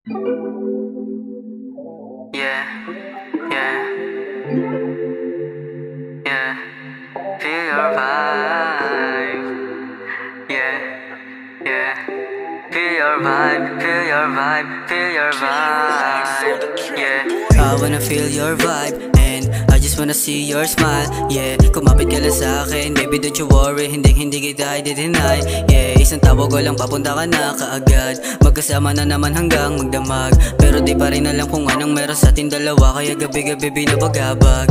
Yeah, yeah, yeah. Feel your vibe. Yeah, yeah. Feel your vibe, feel your vibe, feel your vibe. Yeah. I wanna feel your vibe and I just wanna see your smile. Yeah, kumapit ka lang sa'kin, baby don't you worry, hindi kita i-deny. Yeah, isang tawag ko lang papunta ka na kaagad. Magkasama na naman hanggang magdamag. Pero di pa rin alam kung anong meron sa ating dalawa. Kaya gabi-gabi binabagabag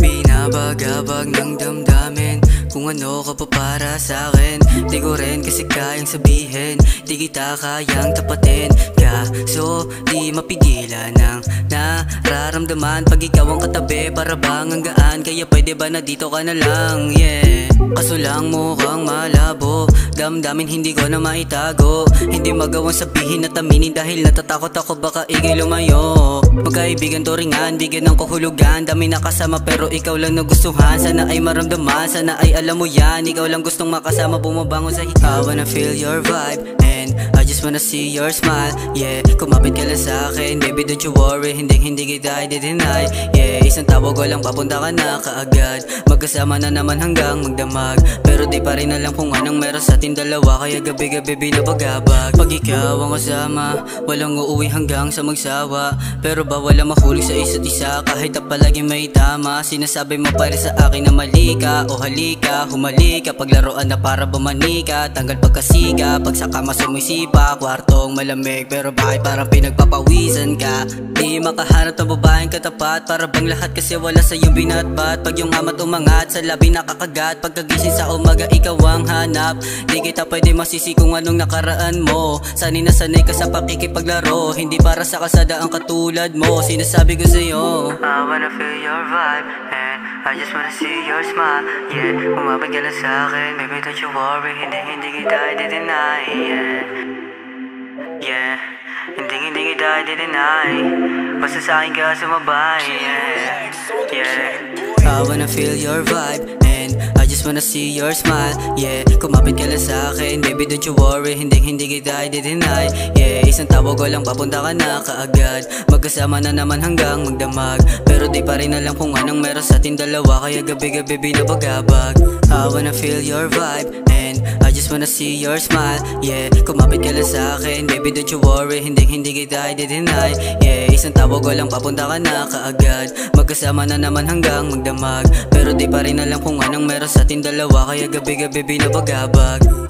ng damdamin. Kung ano ka pa para sa'kin, di ko rin kasi kayang sabihin. Di kita kayang tapatin, kaso di mapigilan ang nararamdaman pag ikaw ang katabi, para bang ang gaan. Kaya pwede ba na dito ka na lang, yeah. Kaso lang mukhang malabo, damdamin hindi ko na maitago. Hindi magawang sabihin at aminin dahil natatakot ako baka ikay lumayo. Magkaibigan to ringan, bigyan ng kahulugan. Dami nakasama pero ikaw lang nagustuhan. Sana ay maramdaman, sana ay alam mo yan. Ikaw lang gustong makasama, bumabangon sa I wanna feel your vibe and I just wanna see your smile. Yeah, kumapit ka lang sa'kin, baby don't you worry, hindi kita i-deny. Yeah, isang tawag ko lang papunta ka na kaagad. Magkasama na naman hanggang magdamag. Pero di pa rin alam kung anong meron sa ating dalawa. Kaya gabi-gabi binabagabag. Pag ikaw ang kasama, walang uuwi hanggang sa magsawa. Pero bawal ang mahuli sa isa't isa, kahit na palagi may tama. Sinasabi mo pa rin sa akin na mali ka, o halika, humalika. Paglaruan na para bumanika, tanggal pagkasika. Pag sa kama sumisipa, kwartong malamig. Pero bakit parang pinagpapawisan ka? Di makahanap ng babaeng katapat, para bang lahat kasi wala sa iyong binatbat. Pag yung amat umangat, sa labi nakakagat. Pagkagising sa umaga, ikaw ang hanap. Di kita pwede masisi kung anong nakaraan mo. Sanay na sanay ka sa pakikipaglaro, hindi para sa kalsada ang katulad mo. Sinasabi ko sa'yo, I wanna feel your vibe and I just wanna see your smile. Yeah, umabot ka lang sa'kin, baby don't you worry, hindi kita i-deny. Yeah, yeah, hindi kita i-deny. Basta sa'kin ka sumabay. Yeah, yeah. I wanna feel your vibe and I just wanna see your smile. Yeah, kumapit ka lang sa'kin, baby don't you worry, hindi kita i-deny. Yeah, isang tawag ko lang papunta ka na kaagad. Magkasama na naman hanggang magdamag. Pero di pa rin alam kung anong meron sa ating dalawa. Kaya gabi-gabi binabagabag. I wanna feel your vibe and I just wanna see your smile. Yeah, kumapit ka lang sa'kin, baby don't you worry, hindi kita i-deny. Yeah, isang tawag ko lang papunta ka na kaagad. Magkasama na naman hanggang magdamag. Pero di pa rin alam kung anong meron sa ating dalawa. Kaya gabi-gabi binabagabag.